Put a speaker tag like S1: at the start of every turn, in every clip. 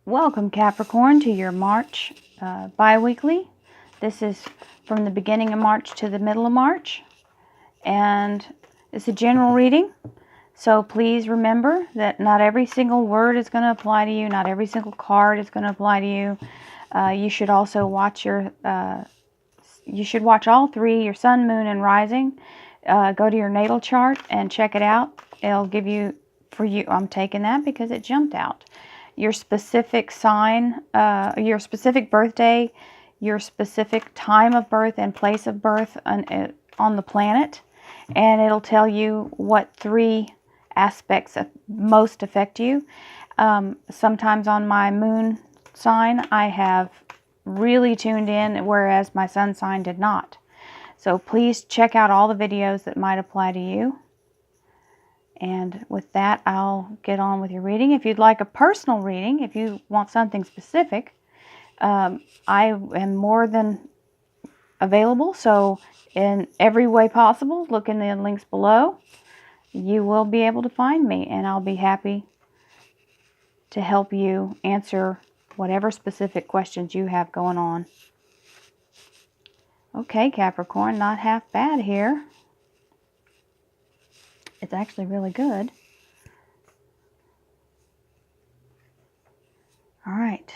S1: Welcome, Capricorn, to your March bi-weekly. This is from the beginning of March to the middle of March, and it's a general reading. So please remember that not every single word is going to apply to you. Not every single card is going to apply to you. You should also watch you should watch all three, your sun, moon, and rising. Go to your natal chart and check it out. It'll give you, for you, I'm taking that because it jumped out, your specific sign, your specific birthday, your specific time of birth and place of birth on the planet, and it'll tell you what three aspects most affect you. Sometimes on my moon sign, I have really tuned in, whereas my sun sign did not. So please check out all the videos that might apply to you. And with that, I'll get on with your reading. If you'd like a personal reading, if you want something specific, I am more than available. So in every way possible, look in the links below. You will be able to find me, and I'll be happy to help you answer whatever specific questions you have going on. Okay, Capricorn, not half bad here. It's actually really good. All right.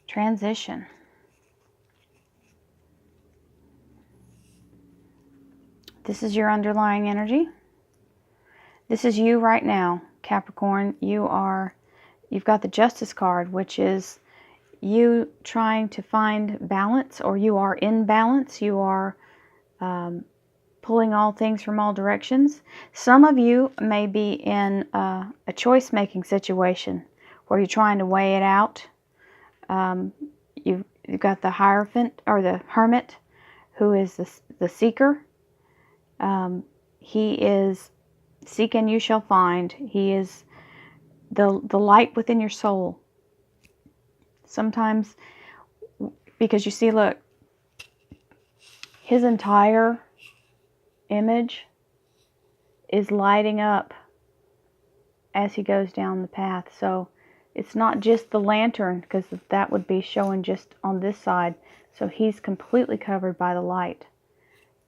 S1: Transition. This is your underlying energy. This is you right now, Capricorn. You've got the Justice card, which is you trying to find balance, or you are in balance. You are pulling all things from all directions. Some of you may be in a choice-making situation where you're trying to weigh it out. You've got the Hierophant, or the Hermit, who is the seeker. He is seek and you shall find. He is the light within your soul. Sometimes, because you see, look, his entire image is lighting up as he goes down the path. So it's not just the lantern, because that would be showing just on this side. So he's completely covered by the light.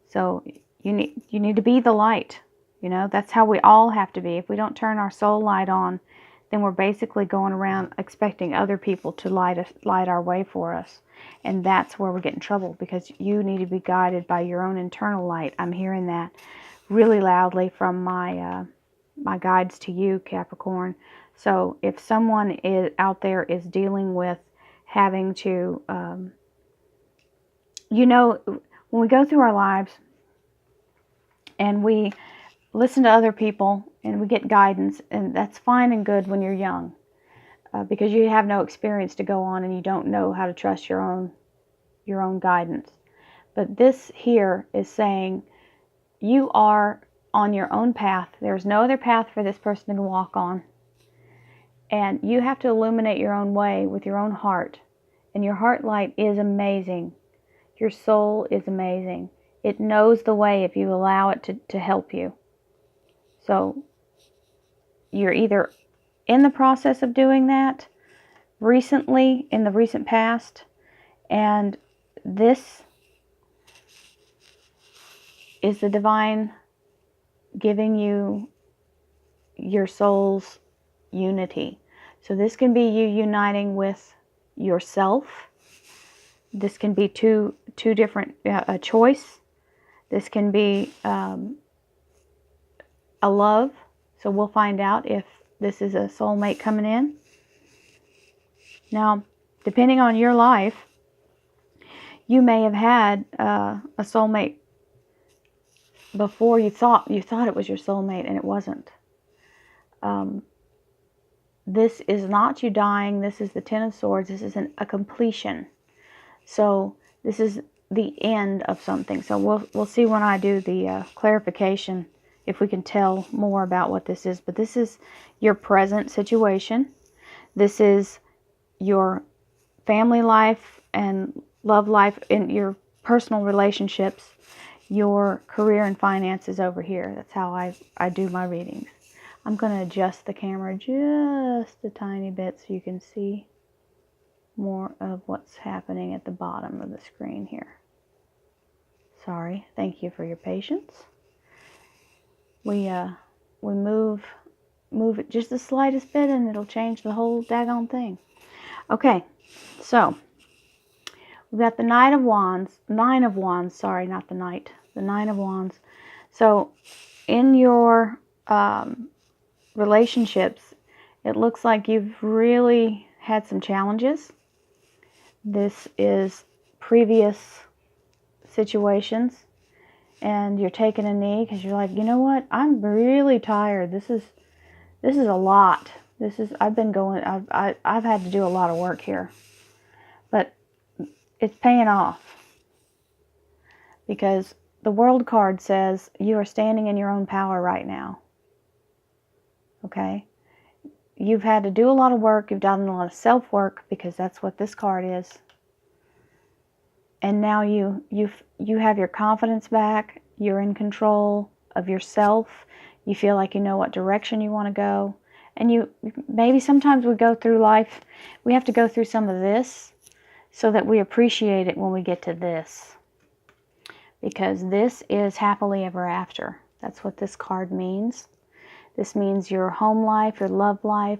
S1: So you need to be the light. You know, that's how we all have to be. If we don't turn our soul light on, then we're basically going around expecting other people to light our way for us. And that's where we get in trouble, because you need to be guided by your own internal light. I'm hearing that really loudly from my guides to you, Capricorn. So if someone out there is dealing with having to, you know, when we go through our lives and we listen to other people and we get guidance, and that's fine and good when you're young, because you have no experience to go on and you don't know how to trust your own guidance. But this here is saying you are on your own path. There's no other path for this person to walk on. And you have to illuminate your own way with your own heart. And your heart light is amazing. Your soul is amazing. It knows the way if you allow it to help you. So you're either in the process of doing that recently, in the recent past, and this is the divine giving you your soul's unity. So this can be you uniting with yourself. This can be two different, a choice. This can be a love. So we'll find out if this is a soulmate coming in. Now, depending on your life, you may have had a soulmate before you thought it was your soulmate, and it wasn't. This is not you dying. This is the Ten of Swords. This is a completion. So this is the end of something. So we'll see when I do the clarification if we can tell more about what this is. But this is your present situation. This is your family life and love life, in your personal relationships. Your career and finances over here. That's how I do my readings. I'm going to adjust the camera just a tiny bit so you can see more of what's happening at the bottom of the screen here. Sorry, thank you for your patience. We move it just the slightest bit and it'll change the whole daggone thing. Okay, so we've got the Nine of Wands, sorry, not the Knight, the Nine of Wands. So in your relationships, it looks like you've really had some challenges. This is previous situations, and you're taking a knee because you're like, you know what? I'm really tired. This is a lot. I've had to do a lot of work here, but it's paying off because the World card says you are standing in your own power right now. Okay? You've had to do a lot of work. You've done a lot of self-work because that's what this card is. And now you have your confidence back. You're in control of yourself. You feel like you know what direction you want to go. And maybe sometimes we go through life, we have to go through some of this so that we appreciate it when we get to this. Because this is happily ever after. That's what this card means. This means your home life, your love life,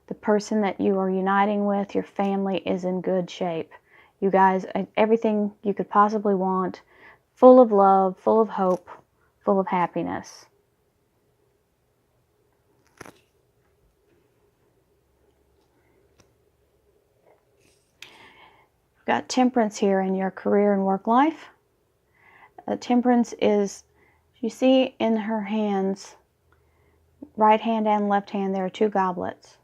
S1: the person that you are uniting with, your family is in good shape. You guys, everything you could possibly want, full of love, full of hope, full of happiness. We've got Temperance here in your career and work life. Temperance is, you see in her hands, right hand and left hand, there are two goblets.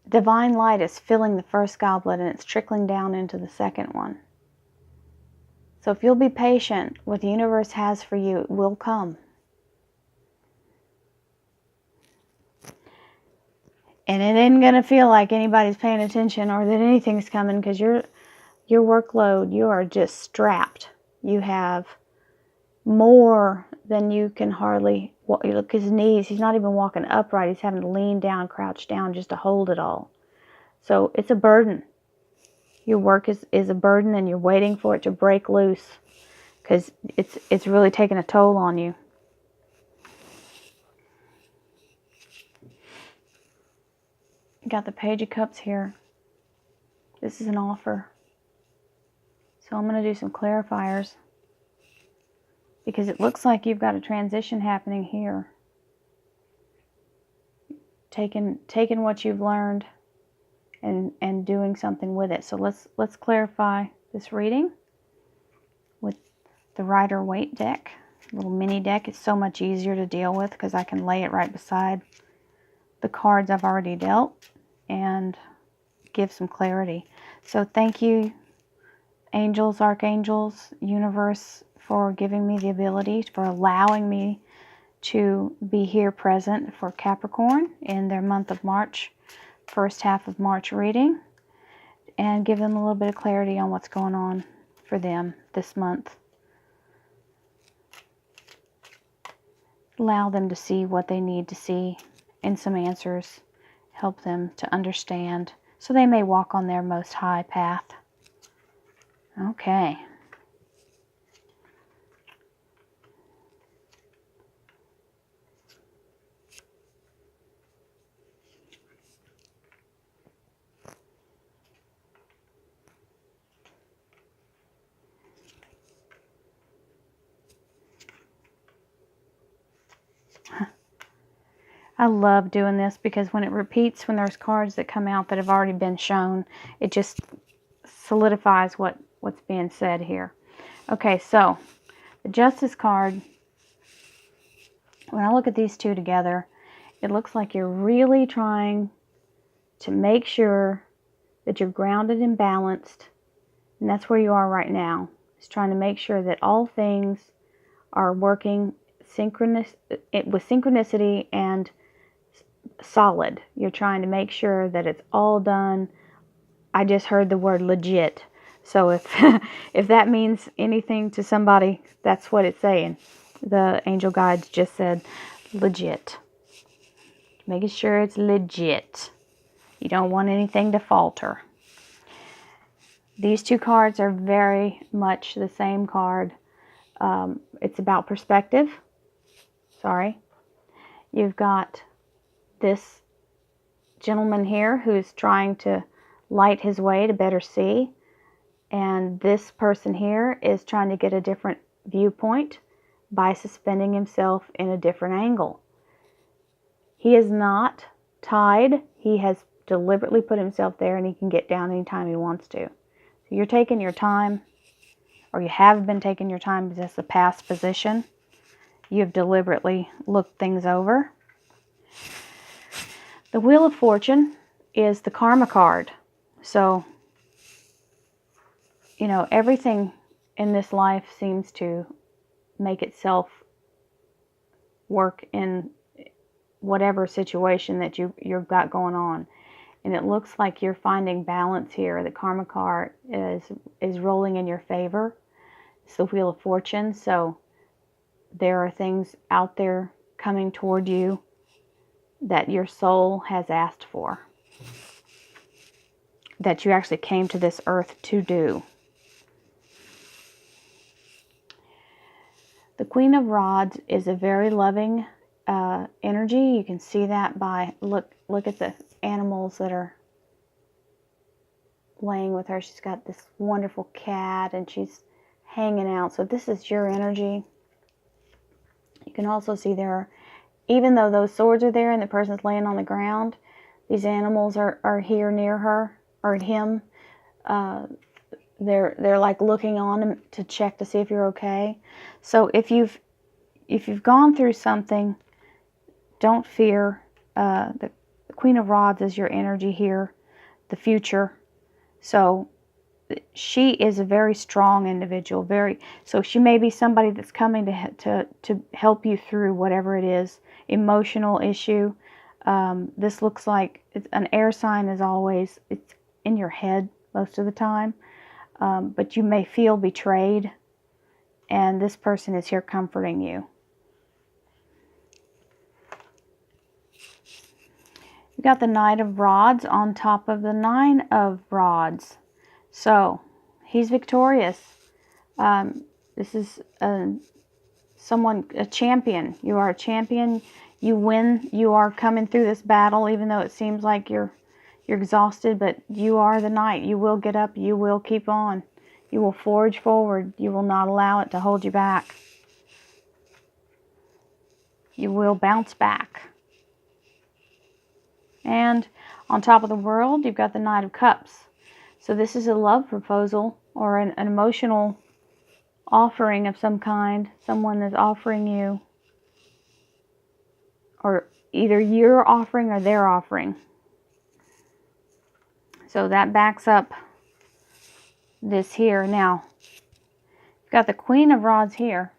S1: Divine light is filling the first goblet and it's trickling down into the second one. So if you'll be patient, what the universe has for you, it will come. And it isn't going to feel like anybody's paying attention or that anything's coming because your workload, you are just strapped. You have more than you can hardly walk. You look at his knees, he's not even walking upright. He's having to lean down, crouch down just to hold it all. So it's a burden. Your work is a burden and you're waiting for it to break loose because it's really taking a toll on you. Got the Page of Cups here. This is an offer. So I'm going to do some clarifiers because it looks like you've got a transition happening here. Taking what you've learned and doing something with it. So let's clarify this reading with the Rider-Waite deck. Little mini deck. It's so much easier to deal with because I can lay it right beside the cards I've already dealt and give some clarity. So thank you, angels, archangels, universe, for giving me the ability, for allowing me to be here present for Capricorn in their month of March, first half of March reading, and give them a little bit of clarity on what's going on for them this month. Allow them to see what they need to see and some answers. Help them to understand so they may walk on their most high path. Okay. I love doing this because when it repeats, when there's cards that come out that have already been shown, it just solidifies what's being said here. Okay, so the Justice card, when I look at these two together, it looks like you're really trying to make sure that you're grounded and balanced, and that's where you are right now. It's trying to make sure that all things are working with synchronicity and solid. You're trying to make sure that it's all done. I just heard the word legit. So if that means anything to somebody, that's what it's saying. The angel guides just said legit. Making sure it's legit. You don't want anything to falter. These two cards are very much the same card. It's about perspective. Sorry. You've got this gentleman here who's trying to light his way to better see. And this person here is trying to get a different viewpoint by suspending himself in a different angle. He is not tied. He has deliberately put himself there, and he can get down anytime he wants to. So you're taking your time, or you have been taking your time because that's the past position. You've deliberately looked things over. The Wheel of Fortune is the karma card. So, you know, everything in this life seems to make itself work in whatever situation that you've got going on. And it looks like you're finding balance here. The karma card is rolling in your favor. It's the Wheel of Fortune. So there are things out there coming toward you that your soul has asked for, that you actually came to this earth to do. The Queen of Rods is a very loving energy. You can see that by look at the animals that are laying with her. She's got this wonderful cat and she's hanging out. So this is your energy. You can also see there are, even though those swords are there and the person's laying on the ground, these animals are here near her or him. They're like looking on him to check to see if you're okay. So if you've gone through something, don't fear. The Queen of Rods is your energy here, the future. So she is a very strong individual. So she may be somebody that's coming to help you through whatever it is, emotional issue. This looks like an air sign is always, it's in your head most of the time. But you may feel betrayed, and this person is here comforting you. You got the Knight of Rods on top of the Nine of Rods. So he's victorious. This is a champion. You are a champion. You win. You are coming through this battle, even though it seems like you're exhausted, but you are the knight. You will get up. You will keep on. You will forge forward. You will not allow it to hold you back. You will bounce back. And on top of the World, you've got the Knight of Cups. So this is a love proposal or an emotional offering of some kind. Someone is offering you, or either you're offering or they're offering. So that backs up this here. Now, you've got the Queen of Rods here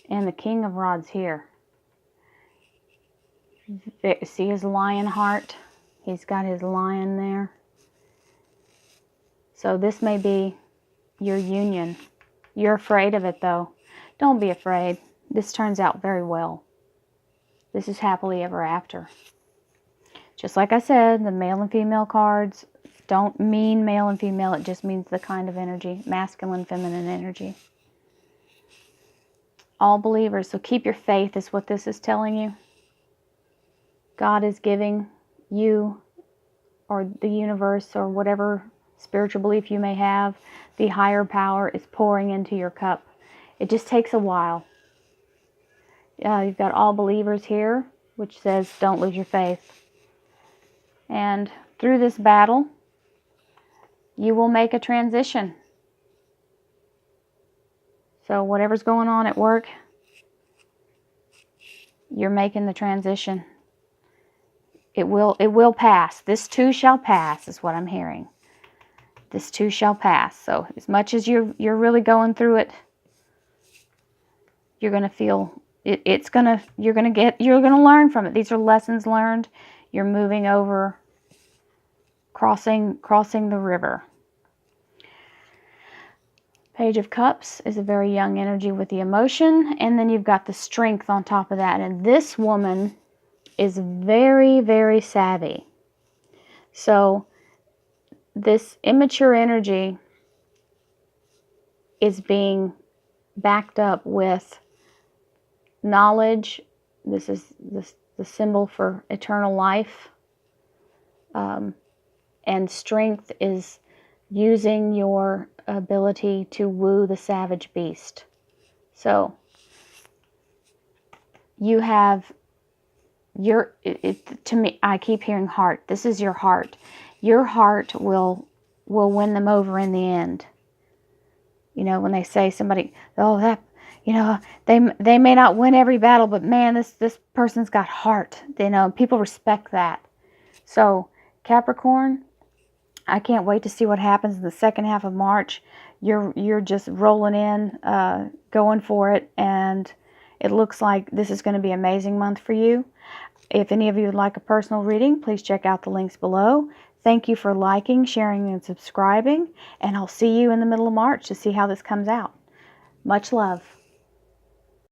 S1: and the King of Rods here. See his lion heart? He's got his lion there. So this may be your union. You're afraid of it though. Don't be afraid. This turns out very well. This is happily ever after. Just like I said, the male and female cards don't mean male and female. It just means the kind of energy, masculine, feminine energy. All believers, so keep your faith is what this is telling you. God is giving you, or the universe, or whatever spiritual belief you may have, the higher power is pouring into your cup. It just takes a while. You've got all believers here, which says don't lose your faith. And through this battle, you will make a transition. So whatever's going on at work, you're making the transition. It will pass. This too shall pass is what I'm hearing. This too shall pass. So as much as you're really going through it, you're going to feel you're going to learn from it. These are lessons learned. You're moving over, crossing the river. Page of Cups is a very young energy with the emotion, and then you've got the strength on top of that. And this woman is very, very savvy. So this immature energy is being backed up with knowledge. This is the symbol for eternal life. And strength is using your ability to woo the savage beast. So you have to me, I keep hearing heart. This is your heart. Your heart will win them over in the end. You know, when they say somebody, oh, that, you know, they may not win every battle, but man, this person's got heart. You know, people respect that. So Capricorn, I can't wait to see what happens in the second half of March. You're just rolling in, going for it, and it looks like this is going to be an amazing month for you. If any of you would like a personal reading, please check out the links below. Thank you for liking, sharing, and subscribing, and I'll see you in the middle of March to see how this comes out. Much love.